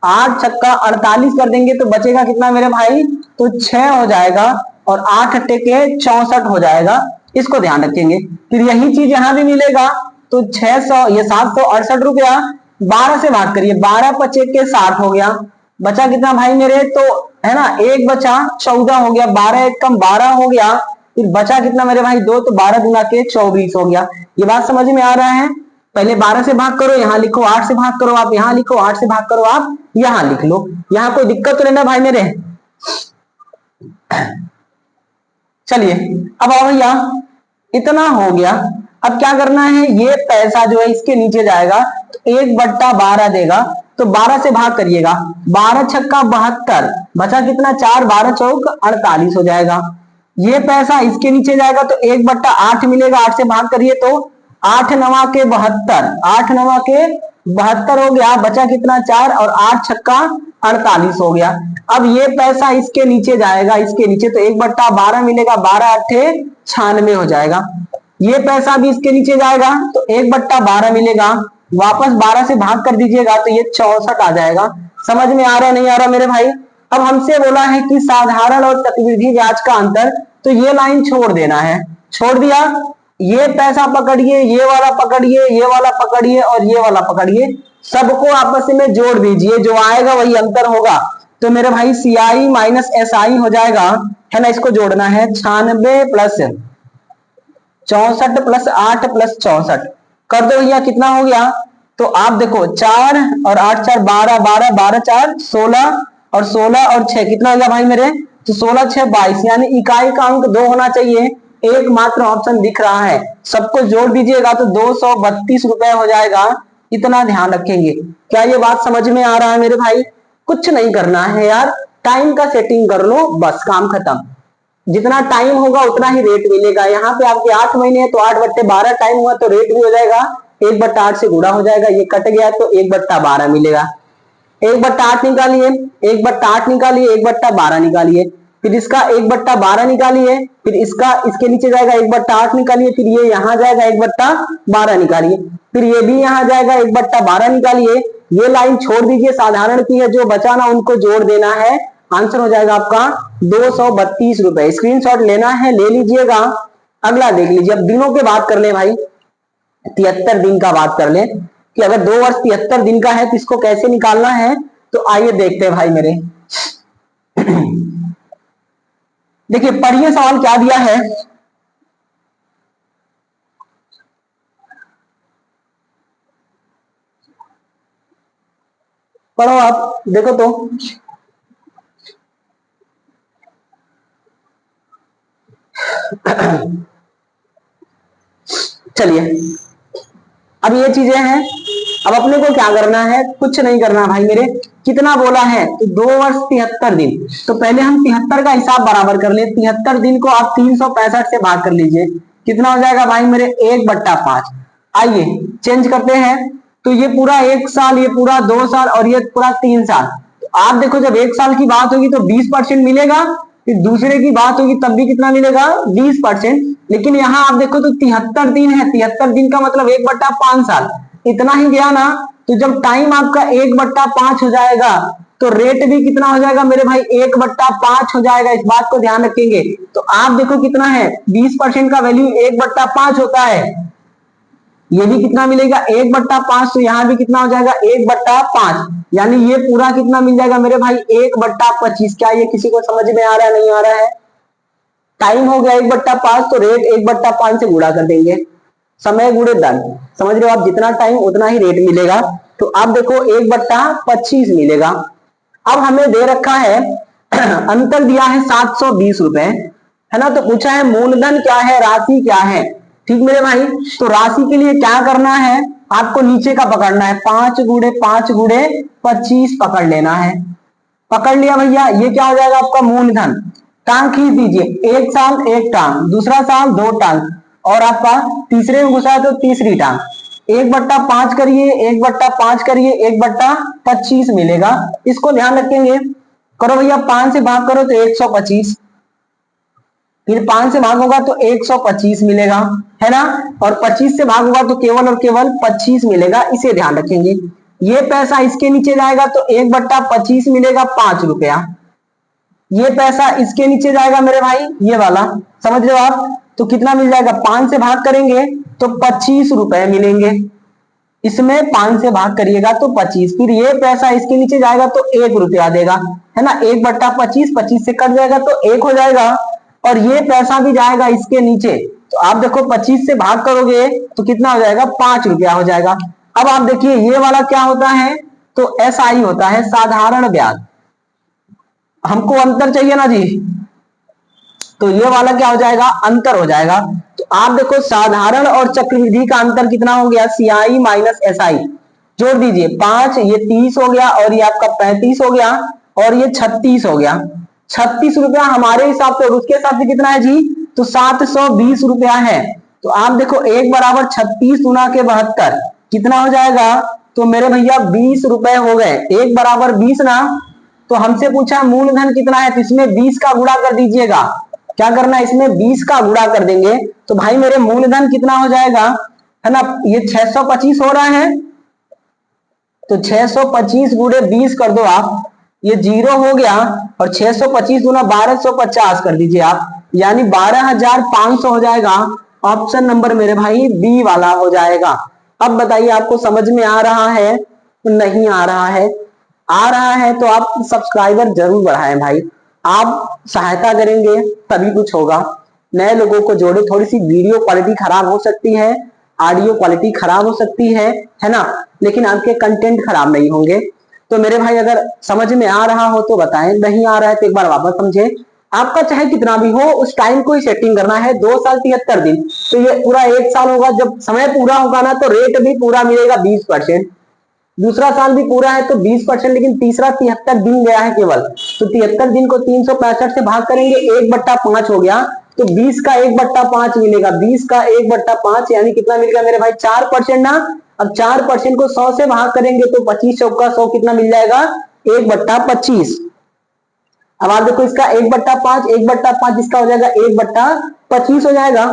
8 छक्का 48 कर देंगे तो बचेगा कितना मेरे भाई, तो 6 हो जाएगा, और 8 अट्टे के 64 हो जाएगा। इसको ध्यान रखेंगे। फिर यही चीज यहाँ भी मिलेगा, तो 600, ये 768 रुपया। 12 से भाग करिए, 12 पचे के 60 हो गया। बचा कितना भाई मेरे, तो है ना, 1 बचा 14 हो गया, 12 1 कम 12 हो गया। फिर बचा कितना मेरे भाई, 2, तो 12 गुना के 24 हो गया। ये बात समझ में आ रहा है? पहले 12 से भाग करो, यहाँ लिखो, 8 से भाग करो आप यहाँ लिखो, 8 से भाग करो आप यहाँ लिख लो। यहाँ कोई दिक्कत तो नहीं ना भाई मेरे? चलिए अब आओ भैया, इतना हो गया। अब क्या करना है, ये पैसा जो है इसके नीचे जाएगा, तो 1/12 देगा, तो 12 से भाग करिएगा, 12 छक्का 72, बचा कितना 4, 12 चौक 48 हो जाएगा। ये पैसा इसके नीचे जाएगा तो 1/8 मिलेगा। 8 से भाग करिए तो 8 9 के 72, 8 9 के 72 हो गया। बचा कितना 4, और 8 छक्का 48 हो गया। अब ये पैसा इसके नीचे जाएगा, इसके नीचे, तो 1/12 मिलेगा, 12 8 96 हो जाएगा। ये पैसा भी इसके नीचे जाएगा तो 1/12 मिलेगा। वापस 12 से भाग कर दीजिएगा तो ये 64 आ जाएगा। समझ में आ रहा नहीं आ रहा मेरे भाई? अब हमसे बोला है कि साधारण और चक्रवृद्धि ब्याज का अंतर, तो ये लाइन छोड़ देना है। छोड़ दिया, ये पैसा पकड़िए, ये वाला पकड़िए, ये वाला पकड़िए, और ये वाला पकड़िए, सबको आपस में जोड़ दीजिए, जो आएगा वही अंतर होगा। तो मेरे भाई CI माइनस SI हो जाएगा, है ना। इसको जोड़ना है, 96 प्लस 64 प्लस 8 प्लस 64 कर दो भैया, कितना हो गया। तो आप देखो 4 और 8 4 12, 12 12 4 16, और 16 और 6 कितना हो गया भाई मेरे, तो 16 6 22, यानी इकाई का अंक 2 होना चाहिए। एकमात्र ऑप्शन दिख रहा है, सबको जोड़ दीजिएगा तो 232 रुपए हो जाएगा। इतना ध्यान रखेंगे। क्या ये बात समझ में आ रहा है मेरे भाई? कुछ नहीं करना है यार, टाइम का सेटिंग कर लो, बस काम खत्म। जितना टाइम होगा उतना ही रेट मिलेगा। यहाँ पे आपके 8 महीने है तो 8/12 टाइम हुआ तो रेट भी हो जाएगा, 1/8 से गुणा हो जाएगा, ये कट गया तो 1/12 मिलेगा। 1/8 निकालिए, 1/8 निकालिए, 1/12 निकालिए, फिर इसका 1/12 निकालिए, फिर इसका इसके नीचे जाएगा 1/8 निकालिए, फिर ये यहाँ जाएगा 1/12 निकालिए, फिर ये भी यहाँ जाएगा 1/12 निकालिए। ये लाइन छोड़ दीजिए, साधारण की है, जो बचा ना उनको जोड़ देना है। आंसर हो जाएगा आपका 232 रुपए। स्क्रीनशॉट लेना है ले लीजिएगा। अगला देख लीजिए, अब दिनों के बात कर ले भाई, 73 दिन का बात कर ले कि अगर 2 वर्ष 73 दिन का है तो इसको कैसे निकालना है। तो आइए देखते हैं भाई मेरे। देखिए पढ़िए सवाल क्या दिया है। पढ़ो आप, देखो तो। चलिए अब ये चीजें हैं, अब अपने को क्या करना है, कुछ नहीं करना भाई मेरे। कितना बोला है, तो 2 वर्ष 73 दिन। तो पहले हम 73 का हिसाब बराबर कर ले। 73 दिन को आप 365 से भाग कर लीजिए, कितना हो जाएगा भाई मेरे, 1/5। आइए चेंज करते हैं, तो ये पूरा 1 साल, ये पूरा 2 साल, और ये पूरा 3 साल। तो आप देखो जब 1 साल की बात होगी तो 20% मिलेगा, फिर दूसरे की बात होगी तब भी कितना मिलेगा, 20%। लेकिन यहाँ आप देखो तो 73 दिन है, 73 दिन का मतलब 1/5 साल, इतना ही गया ना। तो जब टाइम आपका 1/5 हो जाएगा तो रेट भी कितना हो जाएगा मेरे भाई, 1/5 हो जाएगा। इस बात को ध्यान रखेंगे। तो आप देखो कितना है, 20% का वैल्यू 1/5 होता है। ये भी कितना मिलेगा 1/5, तो यहाँ भी कितना हो जाएगा 1/5, यानी ये पूरा कितना मिल जाएगा मेरे भाई 1/25। क्या ये किसी को समझ में आ रहा है, नहीं आ रहा है? टाइम हो गया 1/5, तो रेट 1/5 से गुणा कर देंगे, समय गुणे दर, समझ रहे हो आप, जितना टाइम उतना ही रेट मिलेगा। तो आप देखो 1/25 मिलेगा। अब हमें दे रखा है अंतर दिया है 720 रुपए, है ना, तो पूछा है मूलधन क्या है, राशि क्या है। ठीक मेरे भाई, तो राशि के लिए क्या करना है, आपको नीचे का पकड़ना है, 5 × 5 × 25 पकड़ लेना है। पकड़ लिया भैया, ये क्या हो जाएगा आपका मूलधन। टांग खींच दीजिए, एक साल एक टांग, दूसरा साल दो टांग, और आपका तीसरे में घुसा है तो तीसरी टांग। 1/5 करिए, 1/5 करिए, 1/25 मिलेगा। इसको ध्यान रखेंगे। करो भैया, 5 से भाग करो तो 125, फिर 5 से भाग होगा तो 125 मिलेगा, है ना, और 25 से भाग होगा तो केवल और केवल 25 मिलेगा। इसे ध्यान रखेंगे। ये पैसा इसके नीचे जाएगा तो 1/25 मिलेगा 5 रुपया। ये पैसा इसके नीचे जाएगा मेरे भाई, ये वाला, समझ रहे हो आप, तो कितना मिल जाएगा, 5 से भाग करेंगे तो 25 रुपए मिलेंगे। इसमें 5 से भाग करिएगा तो 25, फिर ये पैसा इसके नीचे जाएगा तो 1 रुपया देगा, है ना, 1/25, 25 से कट जाएगा तो 1 हो जाएगा, और ये पैसा भी जाएगा इसके नीचे। तो आप देखो 25 से भाग करोगे तो कितना हो जाएगा, 5 रुपया हो जाएगा। अब आप देखिए ये वाला क्या होता है, तो SI होता है, साधारण ब्याज। हमको अंतर चाहिए ना जी, तो ये वाला क्या हो जाएगा, अंतर हो जाएगा। तो आप देखो साधारण और चक्रवृद्धि का अंतर कितना हो गया, CI माइनस SI। जोड़ दीजिए, 5, ये 30 हो गया, और ये आपका 35 हो गया, और ये 36 हो गया। 36 रुपया हमारे हिसाब से, और उसके हिसाब से कितना है जी, तो 720 रुपया है। तो आप देखो 1/36 गुना के 72 कितना हो जाएगा, तो मेरे भैया 20 रुपए हो गए। 1/20 ना, तो हमसे पूछा मूलधन कितना है, तो इसमें 20 का गुणा कर दीजिएगा। क्या करना है, इसमें 20 का गुणा कर देंगे, तो भाई मेरे मूलधन कितना हो जाएगा, है ना, ये 625 हो रहा है, तो 625 गुणे 20 कर दो आप, ये 0 हो गया, और 625 गुना 1250 कर दीजिए आप, यानी 12,500 हो जाएगा। ऑप्शन नंबर मेरे भाई बी वाला हो जाएगा। अब बताइए आपको समझ में आ रहा है, नहीं आ रहा है? आ रहा है तो आप सब्सक्राइबर जरूर बढ़ाएं भाई, आप सहायता करेंगे तभी कुछ होगा। नए लोगों को जोड़े, थोड़ी सी वीडियो क्वालिटी खराब हो सकती है, ऑडियो क्वालिटी खराब हो सकती है ना, लेकिन आपके कंटेंट खराब नहीं होंगे। तो मेरे भाई अगर समझ में आ रहा हो तो बताएं, नहीं आ रहा है तो एक बार वापस समझे। आपका चाहे कितना भी हो, उस टाइम को ही सेटिंग करना है, 2 साल 73 दिन, तो ये पूरा 1 साल होगा। जब समय पूरा होगा ना, तो रेट भी पूरा मिलेगा 20%। दूसरा साल भी पूरा है तो 20%, लेकिन तीसरा 73 दिन गया है केवल, तो 73 दिन को 365 से भाग करेंगे, 1/5 हो गया, तो 20 का 1/5 मिलेगा। 20 का 1/5 यानी कितना मिलेगा मेरे भाई, 4% ना। अब 4% को 100 से भाग करेंगे तो 25 चौका 100 कितना मिल जाएगा, 1/25। अब आप देखो इसका 1/5, 1/5 इसका हो जाएगा 1/25 हो जाएगा।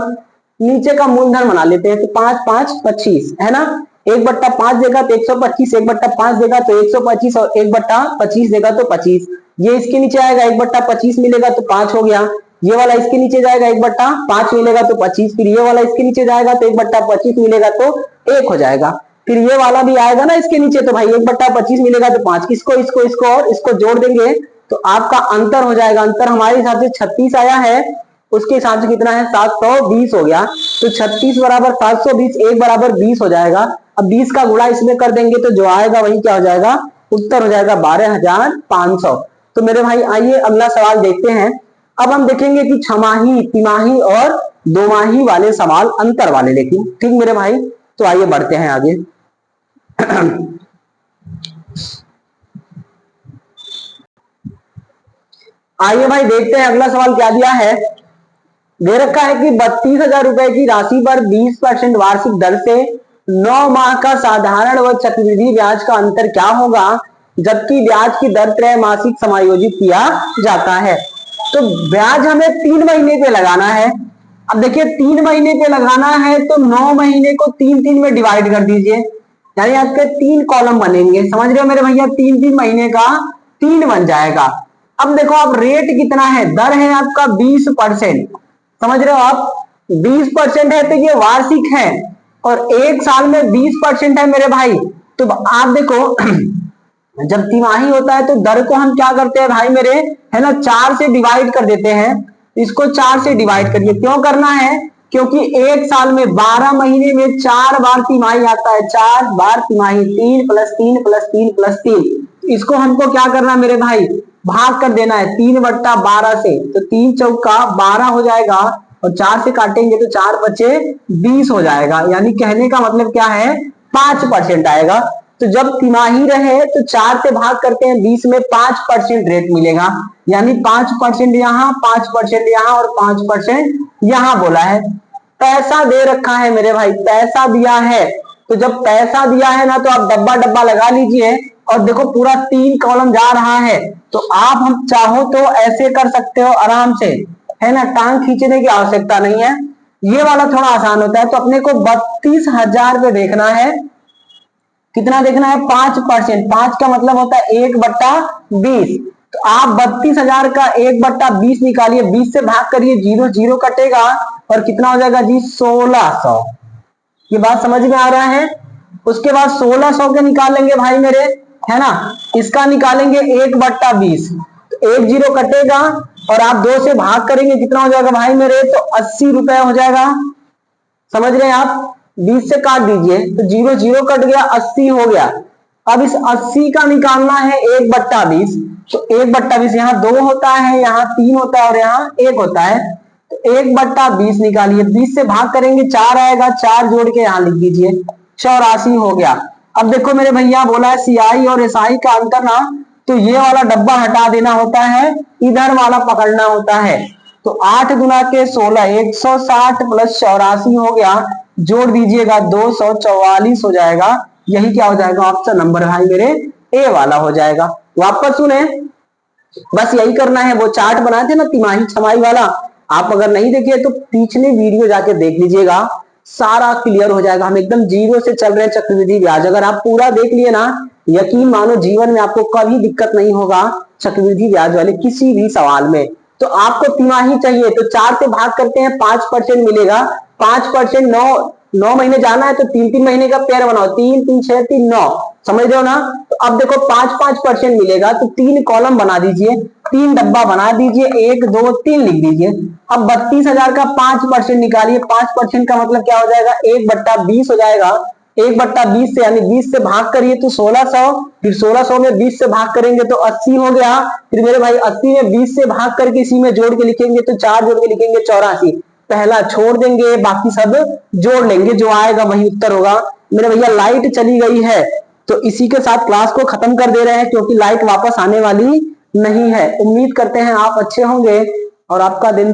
नीचे का मूलधन बना लेते हैं, तो 5 5 25 है ना, 1/5 देगा तो 125, 1/5 देगा तो 125, और 1/25 देगा तो 25। ये इसके नीचे आएगा 1/25 मिलेगा तो 5 हो गया। ये वाला इसके नीचे जाएगा 1/5 मिलेगा तो 25, फिर ये वाला इसके नीचे जाएगा तो 1/25 मिलेगा तो 1 हो जाएगा। फिर ये वाला भी आएगा ना इसके नीचे, तो भाई 1/25 मिलेगा तो 5, इसको इसको इसको और इसको जोड़ देंगे तो आपका अंतर हो जाएगा। अंतर हमारे हिसाब से 36 आया है, उसके हिसाब से कितना है, 720 हो गया। तो 36 बराबर 720, 1 बराबर 20 हो जाएगा। अब 20 का गुणा इसमें कर देंगे तो जो आएगा वही क्या हो जाएगा, उत्तर हो जाएगा 12,500। तो मेरे भाई आइए अगला सवाल देखते हैं। अब हम देखेंगे कि छमाही, तिमाही और दोमाही वाले सवाल अंतर वाले लेकिन, ठीक मेरे भाई। तो आइए बढ़ते हैं आगे। आइए भाई देखते हैं अगला सवाल क्या दिया है। दे रखा है कि 32,000 रुपए की राशि पर 20% वार्षिक दर से 9 माह का साधारण व चक्रवृद्धि ब्याज का अंतर क्या होगा, जबकि ब्याज की दर त्रैमासिक समायोजित किया जाता है। तो ब्याज हमें 3 महीने पे लगाना है। अब देखिए 3 महीने पे लगाना है तो 9 महीने को 3 में डिवाइड कर दीजिए, यानी आपके 3 कॉलम बनेंगे। समझ रहे हो मेरे भैया, 3 महीने का 3 बन जाएगा। अब देखो आप रेट कितना है, दर है आपका 20%। समझ रहे हो आप, 20% है तो ये वार्षिक है, और एक साल में 20% है मेरे भाई। तो आप देखो जब तिमाही होता है तो दर को हम क्या करते हैं भाई मेरे, है ना, 4 से डिवाइड कर देते हैं। इसको 4 से डिवाइड करिए, क्यों करना है, क्योंकि एक साल में 12 महीने में 4 बार तिमाही आता है, 4 बार तिमाही, 3 प्लस 3 प्लस 3 प्लस 3। इसको हमको क्या करना मेरे भाई, भाग कर देना है 3/12 से। तो 3 चौका 12 हो जाएगा और 4 से काटेंगे तो 4 बचे 20 हो जाएगा। यानी कहने का मतलब क्या है, 5% आएगा। तो जब तिमाही रहे तो 4 से भाग करते हैं 20 में, 5% रेट मिलेगा। यानी 5% यहाँ, 5% यहाँ और 5% यहाँ बोला है। पैसा दे रखा है मेरे भाई, पैसा दिया है। तो जब पैसा दिया है ना तो आप डब्बा डब्बा लगा लीजिए और देखो पूरा 3 कॉलम जा रहा है। तो आप हम चाहो तो ऐसे कर सकते हो आराम से, है ना, टांग खींचने की आवश्यकता नहीं है। ये वाला थोड़ा आसान होता है। तो अपने को 32,000 पे देखना है। कितना देखना है, 5%। 5 का मतलब होता है 1/20। तो आप 32,000 का 1/20 निकालिए, 20 से भाग करिए, 0 0 कटेगा और कितना हो जाएगा जी, 1600। ये बात समझ में आ रहा है। उसके बाद 1600 के निकालेंगे भाई मेरे, है ना, इसका निकालेंगे 1/20। तो 1 0 कटेगा और आप 2 से भाग करेंगे, कितना हो जाएगा भाई मेरे, तो 80 रुपए हो जाएगा। समझ रहे हैं आप, 20 से काट दीजिए तो 0 0 कट गया, 80 हो गया। अब इस 80 का निकालना है 1/20। तो 1/20 यहाँ 2 होता है, यहाँ 3 होता है और यहाँ 1 होता है। तो 1/20 निकालिए, 20 से भाग करेंगे 4 आएगा, 4 जोड़ के यहाँ लिख दीजिए, 84 हो गया। अब देखो मेरे भैया, बोला है सियाई और एसआई का अंतर ना, तो ये वाला डब्बा हटा देना होता है, इधर वाला पकड़ना होता है। तो 8 गुना के 16, 160 प्लस 84 हो गया, जोड़ दीजिएगा 244 हो जाएगा। यही क्या हो जाएगा, ऑप्शन नंबर भाई मेरे ए वाला हो जाएगा। वापस सुने, बस यही करना है। वो चार्ट बनाए थे ना तिमाही छमाही वाला, आप अगर नहीं देखे तो पिछले वीडियो जाके देख लीजिएगा, सारा क्लियर हो जाएगा। हम एकदम 0 से चल रहे हैं चक्रवृद्धि ब्याज। अगर आप पूरा देख लिए ना, यकीन मानो जीवन में आपको कभी दिक्कत नहीं होगा चक्रवृद्धि ब्याज वाले किसी भी सवाल में। तो आपको तिमाही चाहिए तो 4 से भाग करते हैं, 5% मिलेगा। 5% 9 महीने जाना है तो 3 महीने का पेयर बनाओ, 3 3 6 3 9, समझ रहे हो ना। तो अब देखो 5% मिलेगा तो 3 कॉलम बना दीजिए, 3 डब्बा बना दीजिए, 1 2 3 लिख दीजिए। अब 32,000 का 5% निकालिए, 5% का मतलब क्या हो जाएगा, 1/20 हो जाएगा। 1/20 से यानी 20 से भाग करिए तो 1600, फिर 1600 में 20 से भाग करेंगे तो 80 हो गया। फिर मेरे भाई 80 में 20 से भाग करके इसी में जोड़ के लिखेंगे तो 4 जोड़ के लिखेंगे 84। पहला छोड़ देंगे, बाकी सब जोड़ लेंगे, जो आएगा वही उत्तर होगा। मेरे भैया लाइट चली गई है तो इसी के साथ क्लास को खत्म कर दे रहे हैं, क्योंकि लाइट वापस आने वाली नहीं है। उम्मीद करते हैं आप अच्छे होंगे और आपका दिन